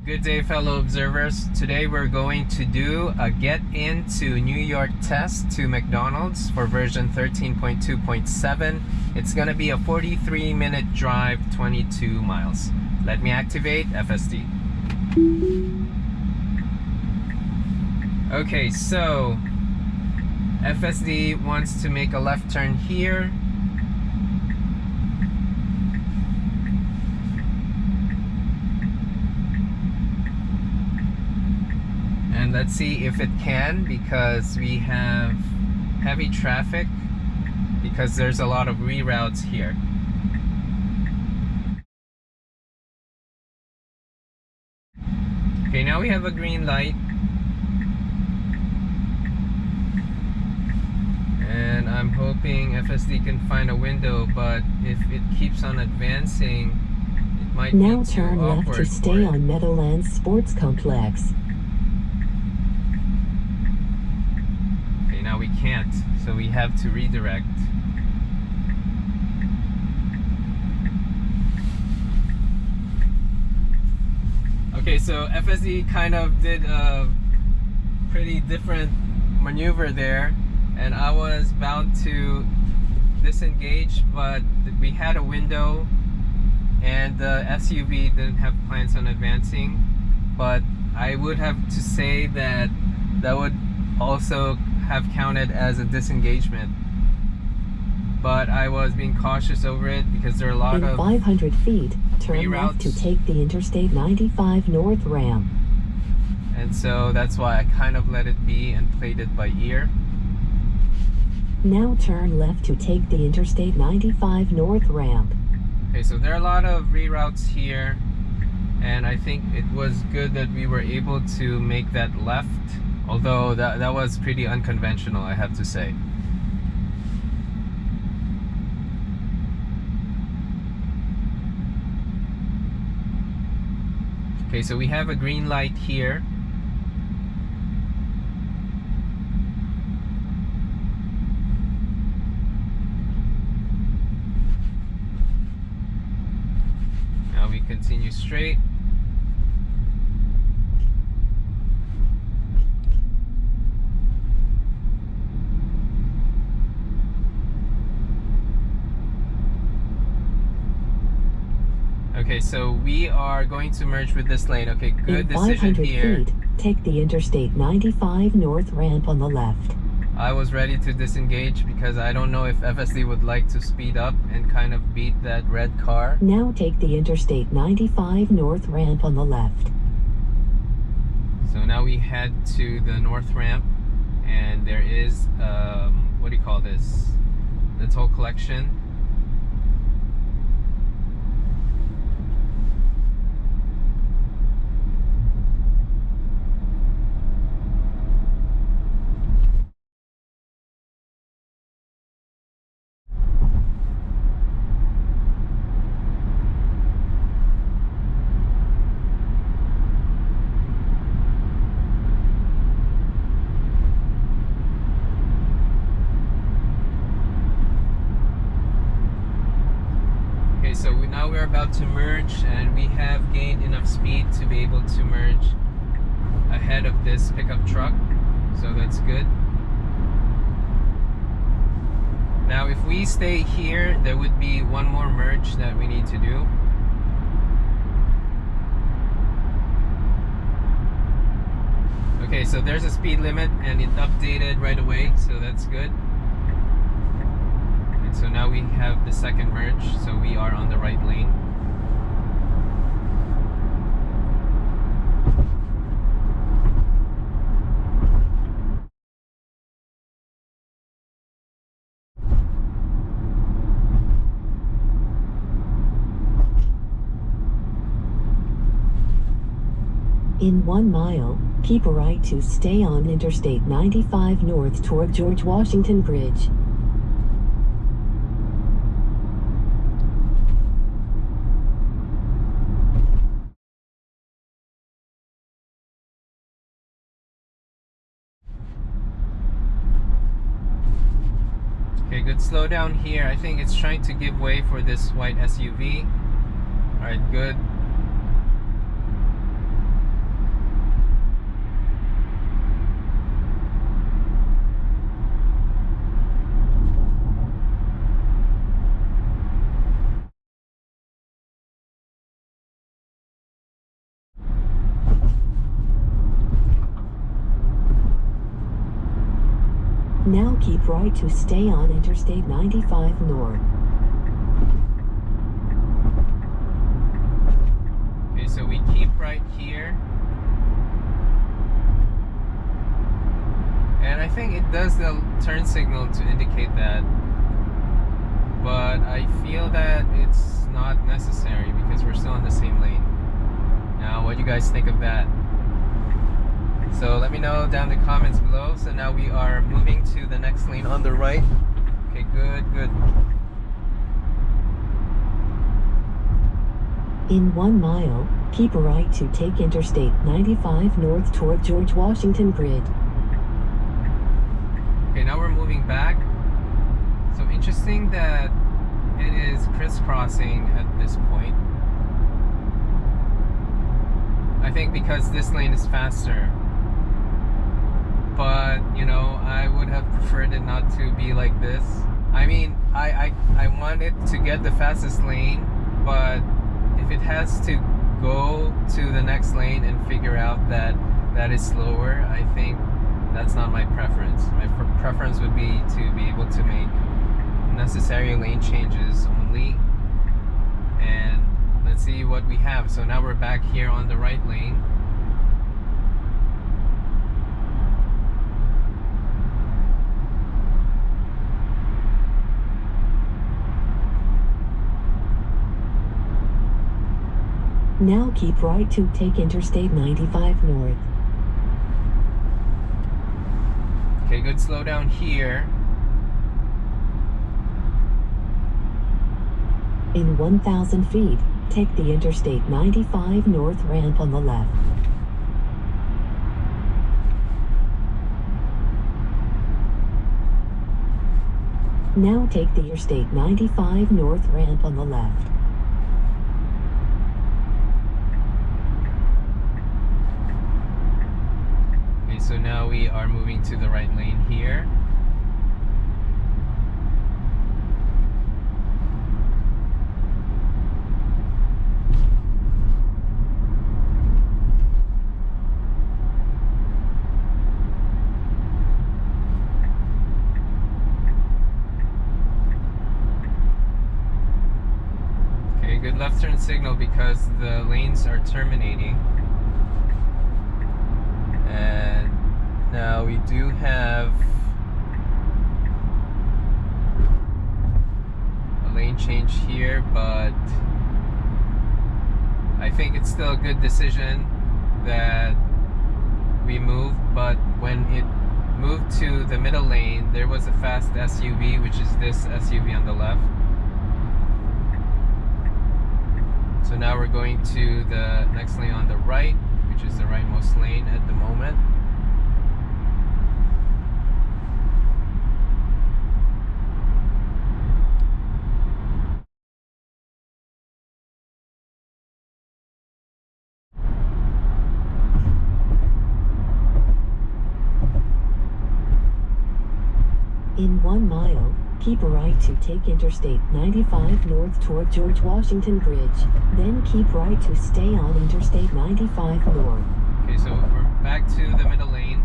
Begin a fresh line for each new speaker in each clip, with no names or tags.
Good day, fellow observers. Today we're going to do a get into New York test to McDonald's for version 13.2.7. It's going to be a 43-minute drive, 22 miles. Let me activate FSD. Okay, so FSD wants to make a left turn here. And let's see if it can, because we have heavy traffic, because there's a lot of reroutes here. Okay, now we have a green light. And I'm hoping FSD can find a window, but if it keeps on advancing, it might be too awkward.
Now turn left to stay on Meadowlands Sports Complex.
Now we can't, so we have to redirect. Okay, so FSD kind of did a pretty different maneuver there, and I was bound to disengage, but we had a window and the SUV didn't have plans on advancing. But I would have to say that that would also have counted as a disengagement, but I was being cautious over it because there are a lot of
500 feet, turn left to take the Interstate 95 North ramp.
And so that's why I kind of let it be and played it by ear.
Now turn left to take the Interstate 95 North ramp.
Okay, so there are a lot of reroutes here, and I think it was good that we were able to make that left. Although that was pretty unconventional, I have to say. Okay, so we have a green light here. Now we continue straight. Okay, so we are going to merge with this lane. Okay, good decision here.
Feet, take the Interstate 95 North ramp on the left.
I was ready to disengage because I don't know if FSD would like to speed up and kind of beat that red car.
Now take the Interstate 95 North ramp on the left.
So now we head to the north ramp, and there is, what do you call this? The toll collection. So now we're about to merge, and we have gained enough speed to be able to merge ahead of this pickup truck, so that's good. Now if we stay here, there would be one more merge that we need to do. Okay, so there's a speed limit and it updated right away, so that's good. So now we have the second merge, so we are on the right lane.
In 1 mile, keep a right to stay on Interstate 95 North toward George Washington Bridge.
Okay, good slowdown here. I think it's trying to give way for this white SUV. Alright, good.
Now keep right to stay on Interstate 95 North.
Okay, so we keep right here. And I think it does the turn signal to indicate that. But I feel that it's not necessary because we're still in the same lane. Now, what do you guys think of that? So let me know down in the comments below. So now we are moving to the next lane on the right. Okay, good, good.
In 1 mile, keep a right to take Interstate 95 North toward George Washington Bridge.
Okay, now we're moving back. So interesting that it is crisscrossing at this point. I think because this lane is faster. But, you know, I would have preferred it not to be like this. I mean, I want it to get the fastest lane, but if it has to go to the next lane and figure out that that is slower, I think that's not my preference. My preference would be to be able to make necessary lane changes only. And let's see what we have. So now we're back here on the right lane.
Now keep right to take Interstate 95 North.
Okay, good slowdown here.
In 1,000 feet, take the Interstate 95 North ramp on the left. Now take the Interstate 95 North ramp on the left.
Okay, so now we are moving to the right lane here. Okay, good left turn signal because the lanes are terminating. And now we do have a lane change here, but I think it's still a good decision that we moved. But when it moved to the middle lane, there was a fast SUV, which is this SUV on the left. So now we're going to the next lane on the right, which is the rightmost lane at the moment.
In 1 mile, keep a right to take Interstate 95 North toward George Washington Bridge. Then keep right to stay on Interstate 95 North.
Okay, so we're back to the middle lane.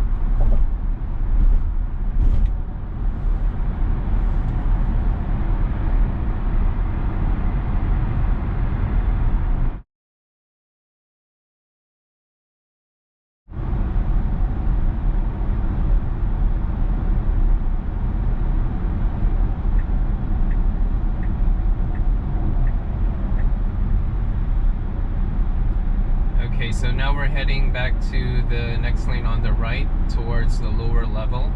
Okay, so now we're heading back to the next lane on the right towards the lower level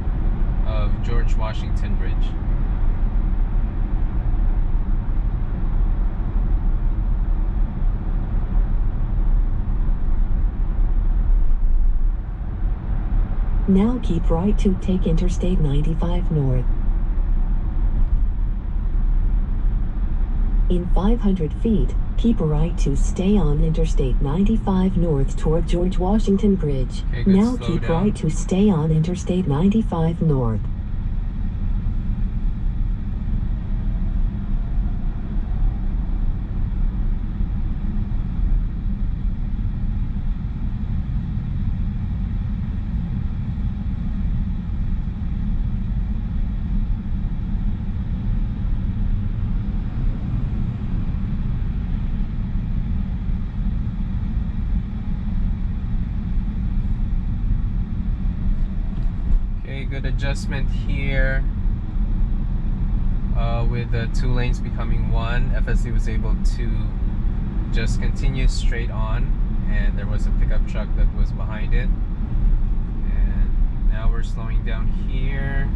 of George Washington Bridge.
Now keep right to take Interstate 95 North. In 500 feet, keep a right to stay on Interstate 95 North toward George Washington Bridge.
Okay, good
Now keep
slowdown.
right to stay on Interstate 95 North.
good adjustment here. With the 2 lanes becoming 1, FSD was able to just continue straight on, and there was a pickup truck that was behind it. And now we're slowing down here.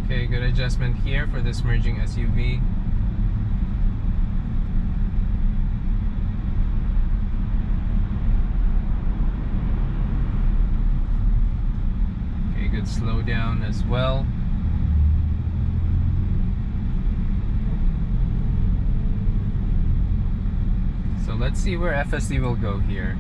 Okay, good adjustment here for this merging SUV. Okay, good slowdown as well. So let's see where FSD will go here.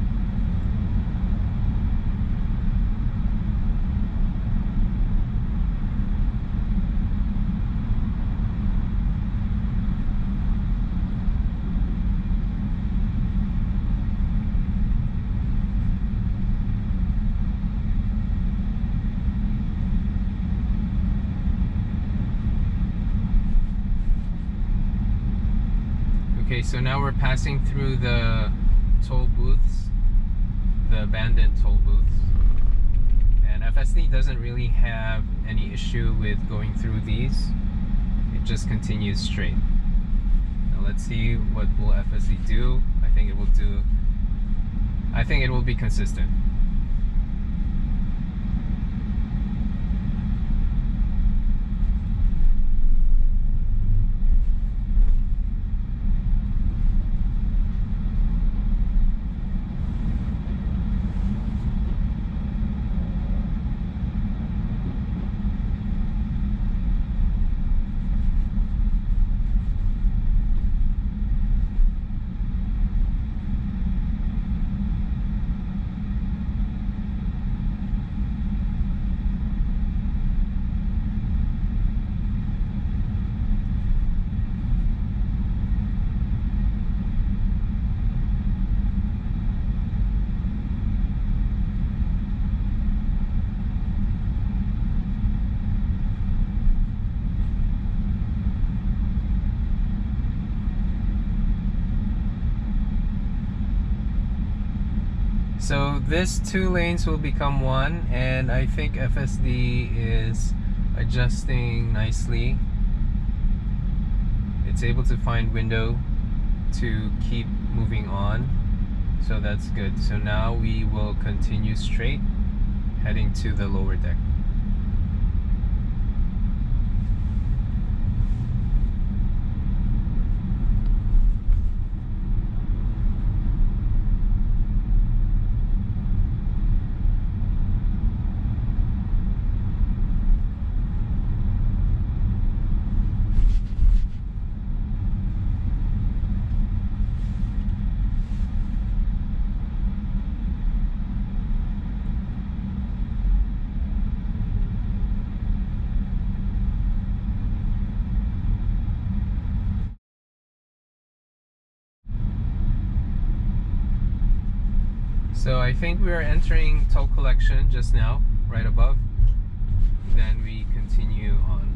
Okay, so now we're passing through the toll booths, the abandoned toll booths. And FSD doesn't really have any issue with going through these. It just continues straight. Now let's see what will FSD do. I think it will be consistent. So this 2 lanes will become 1, and I think FSD is adjusting nicely. It's able to find window to keep moving on, so that's good. So now we will continue straight, heading to the lower deck. So I think we are entering toll collection just now, right above. Then we continue on.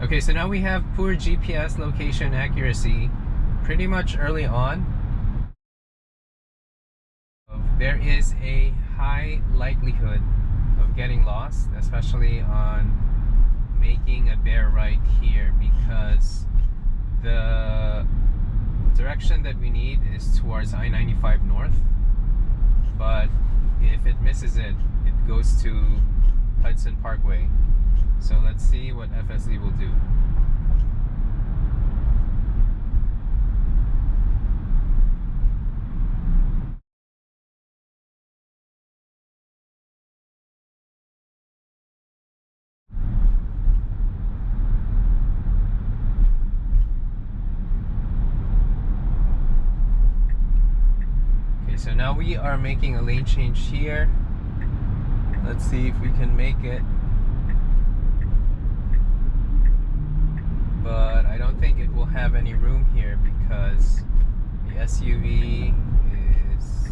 Okay, so now we have poor GPS location accuracy pretty much early on of there is a high likelihood of getting lost, especially on making a bare right here, because the direction that we need is towards I-95 North, but if it misses it, it goes to Hudson Parkway. So let's see what FSD will do. So now we are making a lane change here. Let's see if we can make it. But I don't think it will have any room here because the SUV is...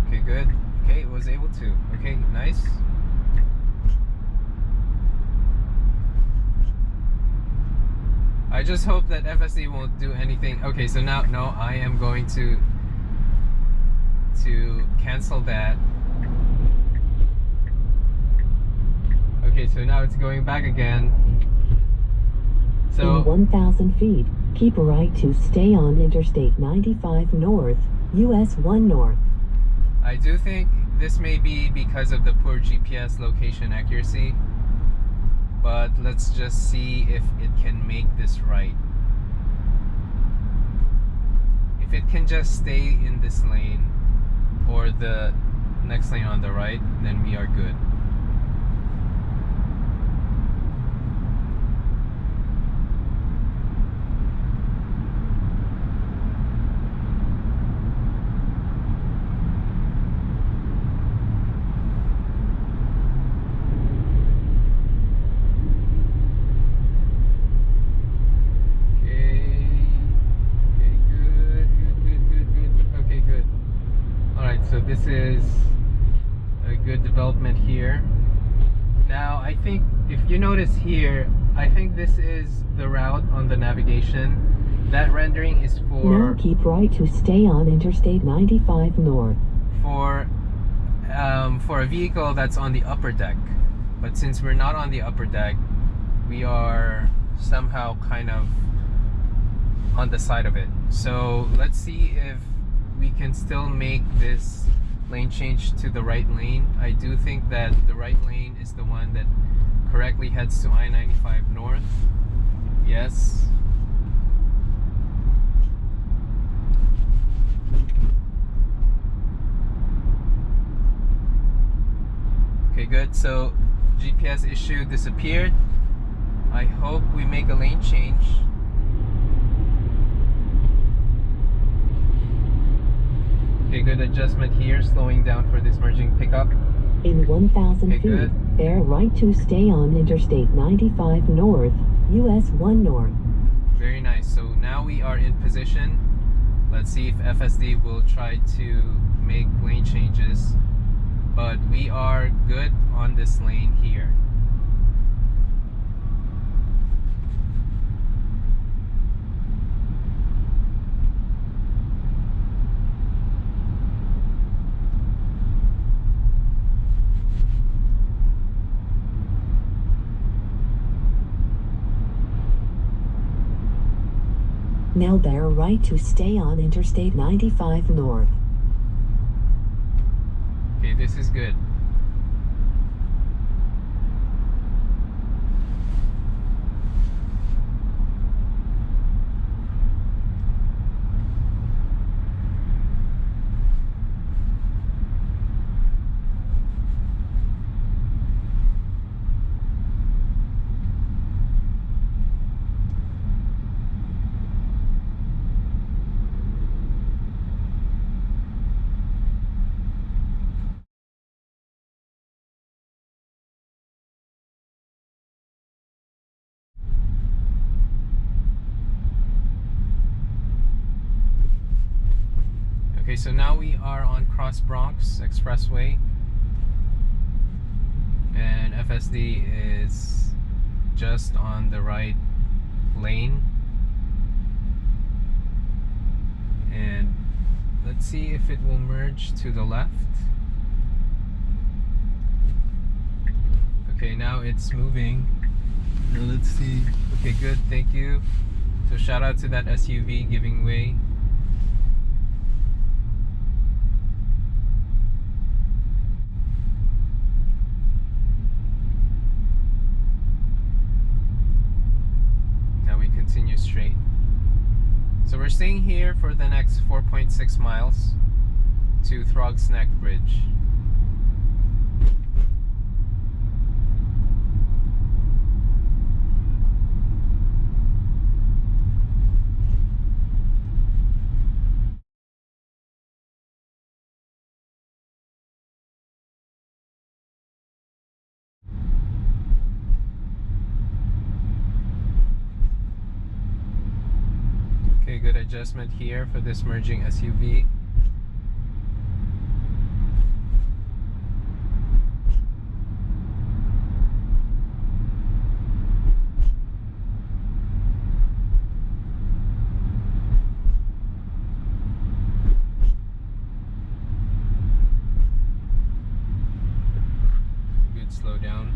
Okay, good. Okay, it was able to. Okay, nice. I just hope that FSD won't do anything. Okay, so now, no, I am going to cancel that. Okay, so now it's going back again. So
in 1,000 feet, keep a right to stay on Interstate 95 North, US 1 North.
I do think this may be because of the poor GPS location accuracy, but let's just see if it can make this right. If it can just stay in this lane or the next lane on the right, then we are good. So this is a good development here. Now I think if you notice here, I think this is the route on the navigation. That rendering is for...
Now keep right to stay on Interstate 95 North.
For a vehicle that's on the upper deck. But since we're not on the upper deck, we are somehow kind of on the side of it. So let's see if we can still make this lane change to the right lane. I do think that the right lane is the one that correctly heads to I-95 North. Yes. Okay, good. So GPS issue disappeared. I hope we make a lane change. Okay, good adjustment here, slowing down for this merging pickup.
In 1,000
Okay,
feet,
good.
bear right to stay on Interstate 95 North, US 1 North.
Very nice. So now we are in position. Let's see if FSD will try to make lane changes. But we are good on this lane here.
Now bear right to stay on Interstate 95 North.
Okay, this is good. Okay, so now we are on Cross Bronx Expressway, and FSD is just on the right lane, and Let's see if it will merge to the left. Okay, now it's moving. Now let's see. Okay, good, thank you. So shout out to that SUV giving way. Now we continue straight. So we're staying here for the next 4.6 miles to Throggs Neck Bridge. Okay, good adjustment here for this merging SUV. Good slowdown.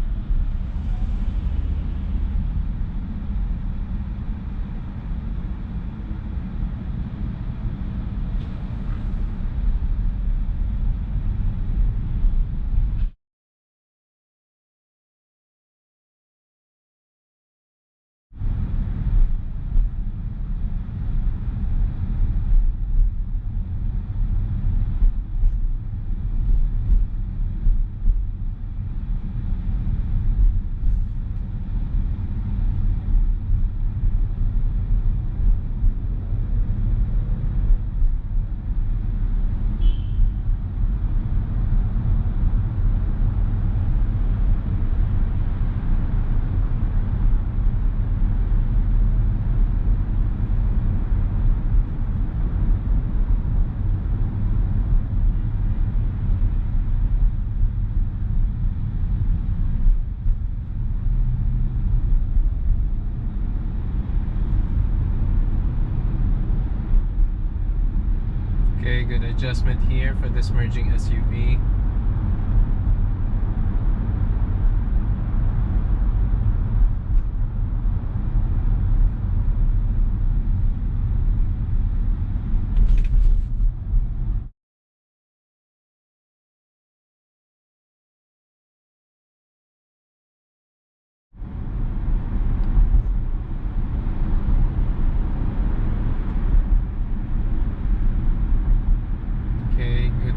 Okay, good adjustment here for this merging SUV.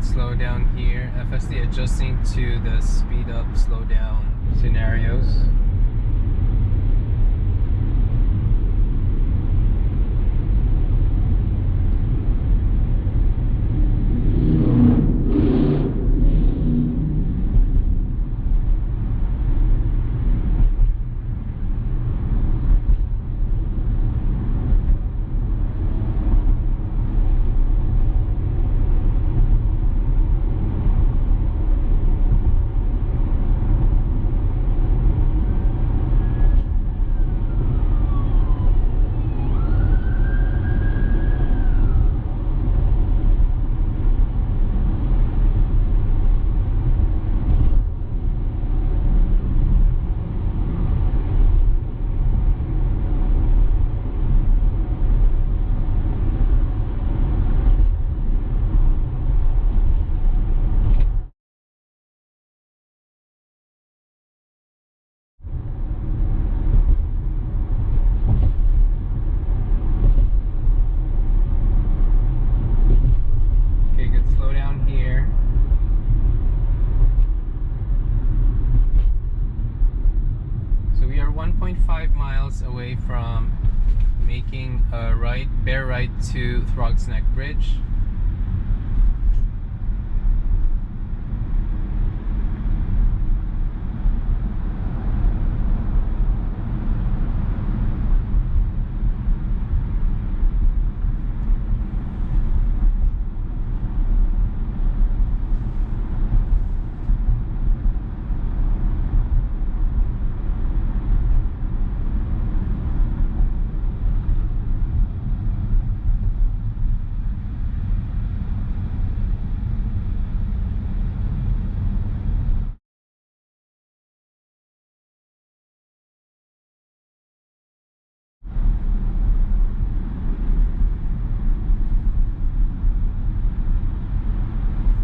Slow down here. FSD adjusting to the speed up, slow down scenarios. Away from making a bare right to Throggs Neck Bridge.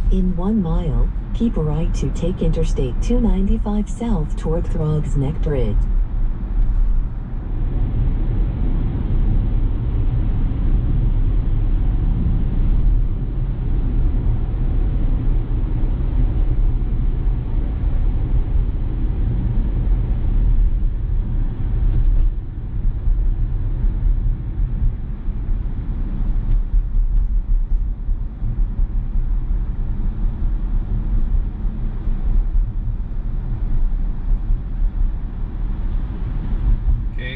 In 1 mile, keep right to take Interstate 295 south toward Throggs Neck Br.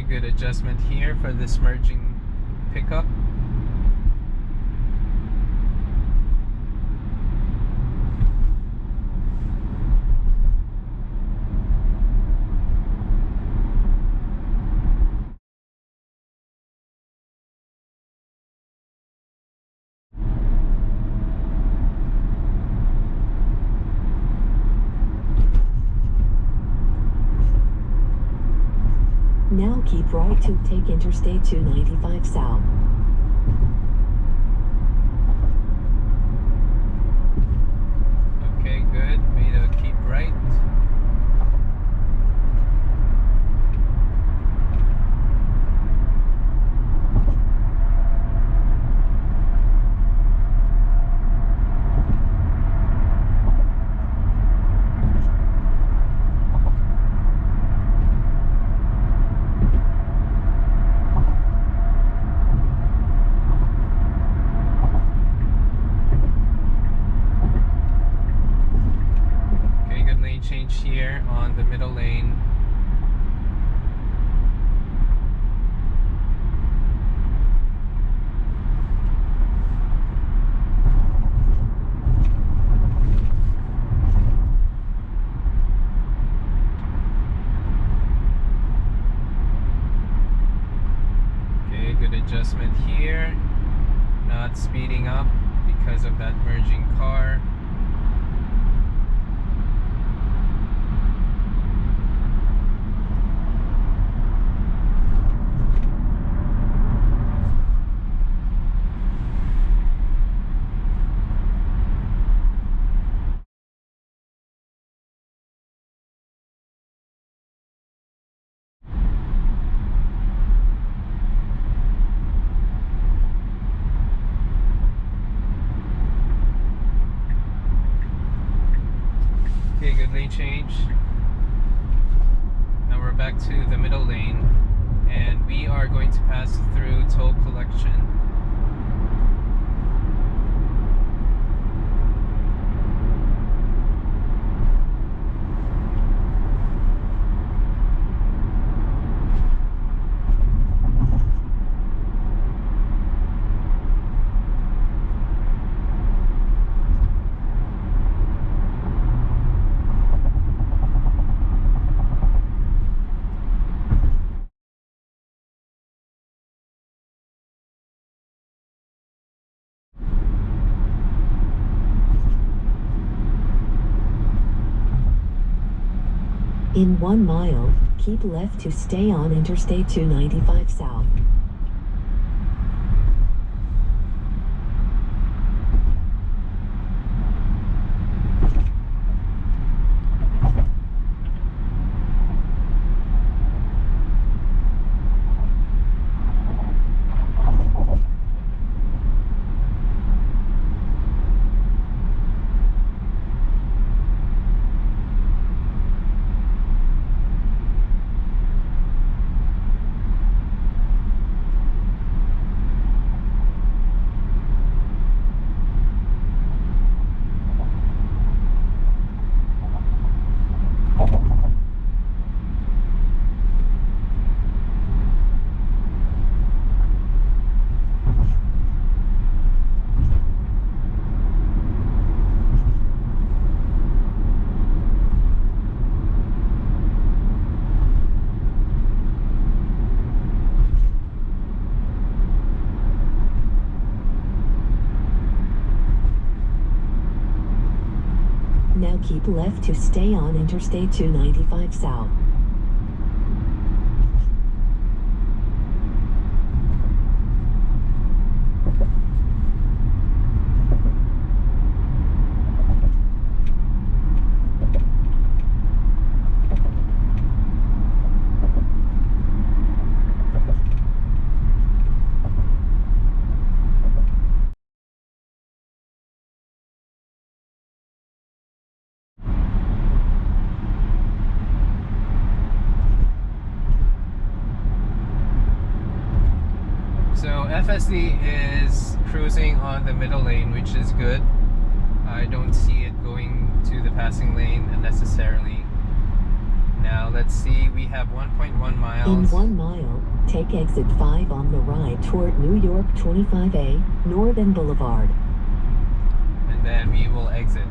Good adjustment here for this merging pickup.
Now keep right to take Interstate 295 south.
Okay, good. Made a keep right. Change here on the middle lane. Okay, good adjustment here. Not speeding up because of that merging car. Okay, good lane change. Now we're back to the middle lane and we are going to pass through toll collection.
In 1 mile, keep left to stay on Interstate 295 south. Now keep left to stay on Interstate 295 south.
FSD is cruising on the middle lane, which is good. I don't see it going to the passing lane unnecessarily. Now let's see, we have 1.1 miles.
In 1 mile, take exit 5 on the right toward New York 25A, Northern Boulevard.
And then we will exit.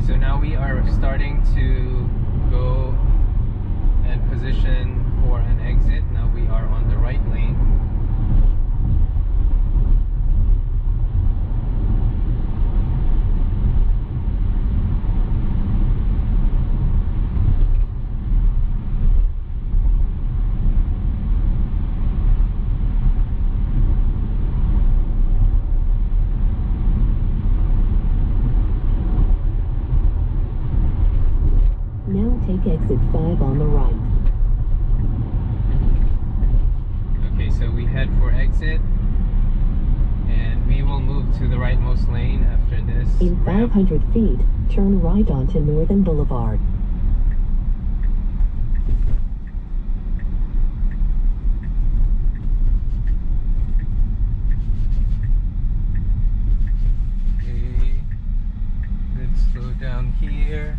So now we are starting to go and position for an exit. Now we are on the right lane.
Take exit 5 on the right.
Okay, so we head for exit, and we will move to the rightmost lane after this.
In 500 feet, turn right onto Northern Boulevard.
Okay, good slow down here.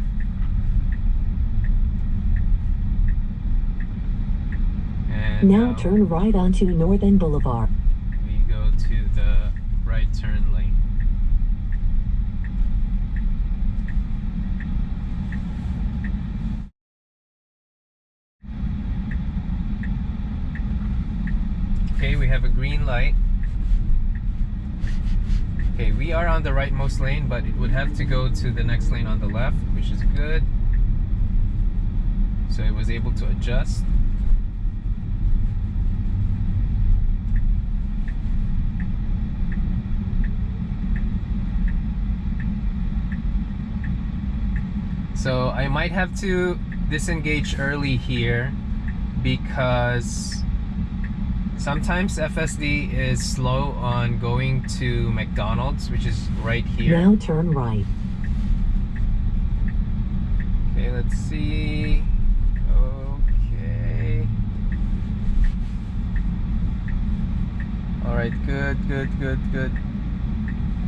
Now turn right onto Northern Boulevard.
We go to the right turn lane. Okay, we have a green light. Okay, we are on the rightmost lane, but it would have to go to the next lane on the left, which is good. So it was able to adjust. So I might have to disengage early here because sometimes FSD is slow on going to McDonald's, which is right here.
Now turn right.
Okay, let's see. Okay. Alright, good.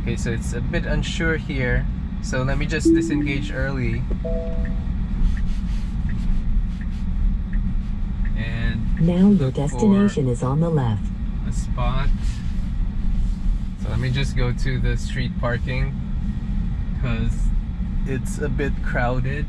Okay, so it's a bit unsure here. So let me just disengage early. And
now your destination is on the left.
A spot. So let me just go to the street parking because it's a bit crowded.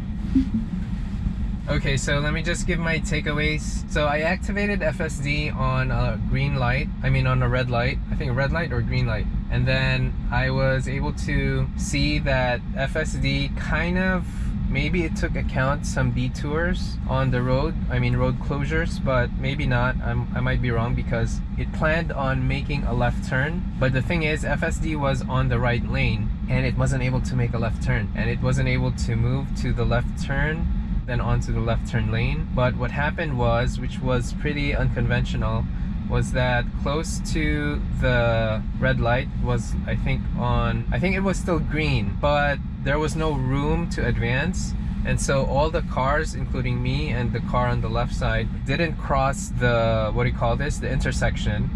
Okay, so let me just give my takeaways. So I activated FSD on a green light. I mean on a red light. I think a red light or green light. And then I was able to see that FSD kind of, maybe it took account some detours on the road. I mean road closures, but maybe not. I might be wrong because it planned on making a left turn. But the thing is, FSD was on the right lane and it wasn't able to make a left turn. And it wasn't able to move to the left turn, then onto the left turn lane. But what happened was, which was pretty unconventional, was that close to the red light was, I think it was still green, but there was no room to advance. And so all the cars, including me and the car on the left side, didn't cross the, what do you call this, the intersection.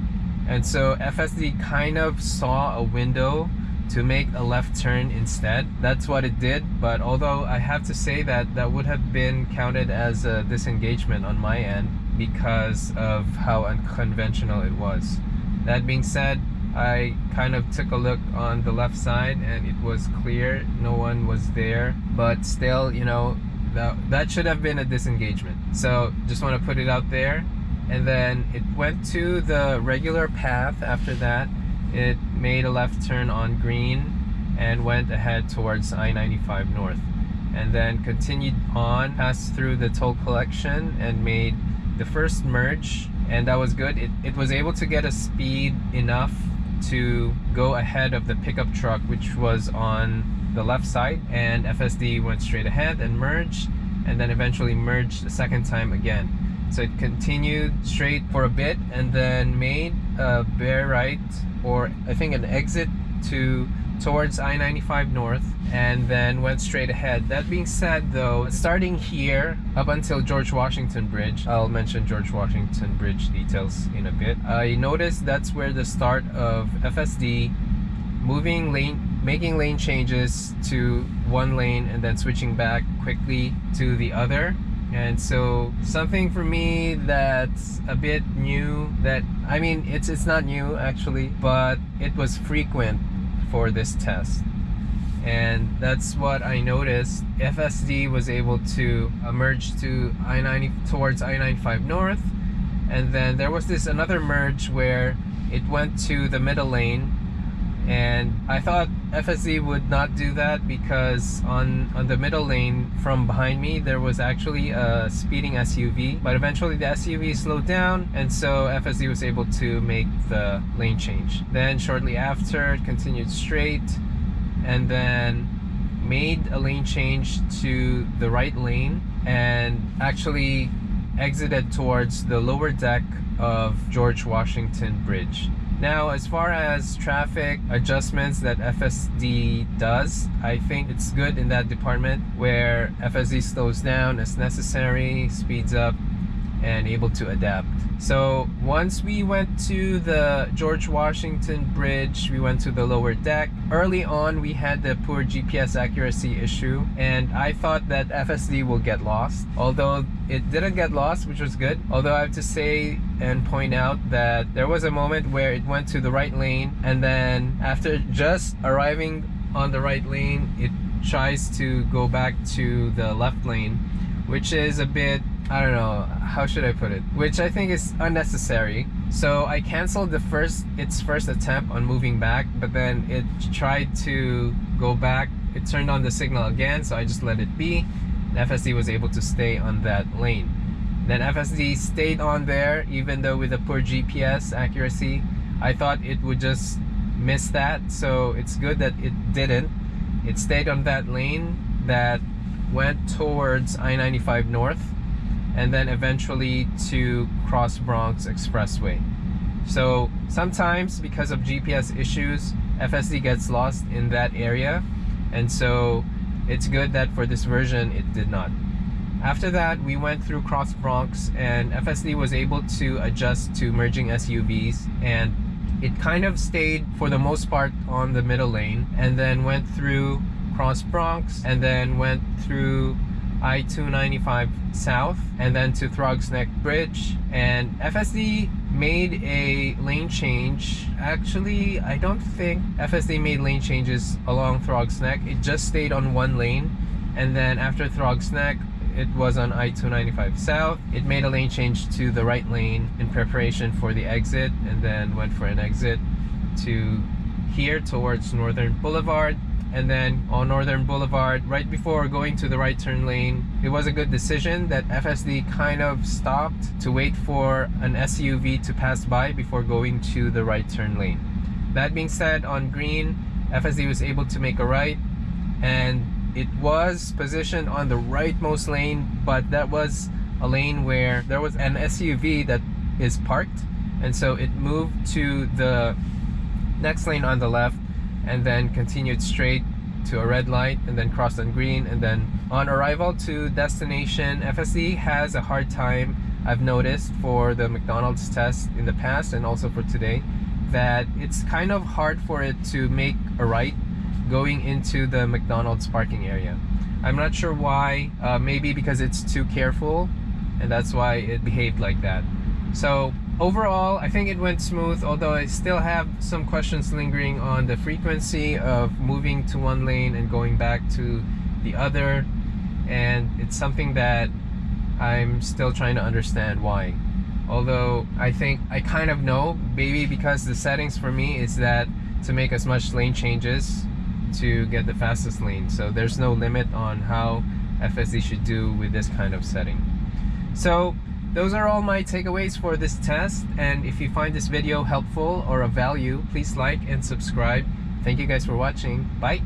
And so FSD kind of saw a window to make a left turn instead. That's what it did. But although I have to say that that would have been counted as a disengagement on my end because of how unconventional it was. That being said, I kind of took a look on the left side and it was clear, no one was there, but still, you know, that should have been a disengagement. So just want to put it out there. And then it went to the regular path after that. It made a left turn on green and went ahead towards I-95 North, and then continued on, passed through the toll collection and made the first merge, and that was good. It was able to get a speed enough to go ahead of the pickup truck, which was on the left side, and FSD went straight ahead and merged, and then eventually merged the second time again. So it continued straight for a bit and then made a bare right, or I think an exit towards I-95 North, and then went straight ahead. That being said though, starting here up until George Washington Bridge, I'll mention George Washington Bridge details in a bit, I noticed that's where the start of FSD making lane changes to one lane and then switching back quickly to the other. And so something for me that's a bit new, that I mean it's not new actually, but it was frequent for this test, and that's what I noticed. FSD was able to merge to towards I-95 North, and then there was this another merge where it went to the middle lane, and I thought FSD would not do that because on the middle lane from behind me there was actually a speeding SUV, but eventually the SUV slowed down, and so FSD was able to make the lane change. Then shortly after it continued straight and then made a lane change to the right lane and actually exited towards the lower deck of George Washington Bridge. Now, as far as traffic adjustments that FSD does, I think it's good in that department where FSD slows down as necessary, speeds up, and able to adapt. So once we went to the George Washington Bridge, we went to the lower deck. Early on, we had the poor GPS accuracy issue, and I thought that FSD will get lost, although it didn't get lost, which was good. Although I have to say and point out that there was a moment where it went to the right lane, and then after just arriving on the right lane, it tries to go back to the left lane, which is a bit, I don't know, how should I put it? Which I think is unnecessary. So I canceled its first attempt on moving back, but then it tried to go back. It turned on the signal again, so I just let it be. And FSD was able to stay on that lane. Then FSD stayed on there, even though with the poor GPS accuracy, I thought it would just miss that. So it's good that it didn't. It stayed on that lane that went towards I-95 North, and then eventually to cross Bronx Expressway. So sometimes because of GPS issues, FSD gets lost in that area, and so it's good that for this version it did not. After that, we went through cross Bronx, and FSD was able to adjust to merging SUVs, and it kind of stayed for the most part on the middle lane, and then went through cross Bronx, and then went through I-295 South, and then to Throggs Neck Bridge. And FSD made a lane change. Actually, I don't think FSD made lane changes along Throggs Neck. It just stayed on one lane, and then after Throggs Neck, it was on I-295 South. It made a lane change to the right lane in preparation for the exit, and then went for an exit to here towards Northern Boulevard. And then on Northern Boulevard, right before going to the right turn lane, it was a good decision that FSD kind of stopped to wait for an SUV to pass by before going to the right turn lane. That being said, on green, FSD was able to make a right, and it was positioned on the rightmost lane, but that was a lane where there was an SUV that is parked, and so it moved to the next lane on the left, and then continued straight to a red light, and then crossed on green. And then on arrival to destination, FSD has a hard time, I've noticed, for the McDonald's test in the past and also for today, that it's kind of hard for it to make a right going into the McDonald's parking area. I'm not sure why. Maybe because it's too careful, and that's why it behaved like that. So overall, I think it went smooth, although I still have some questions lingering on the frequency of moving to one lane and going back to the other, and it's something that I'm still trying to understand why. Although I think I kind of know, maybe because the settings for me is that to make as much lane changes to get the fastest lane, so there's no limit on how FSD should do with this kind of setting. So those are all my takeaways for this test, and if you find this video helpful or of value, please like and subscribe. Thank you guys for watching. Bye!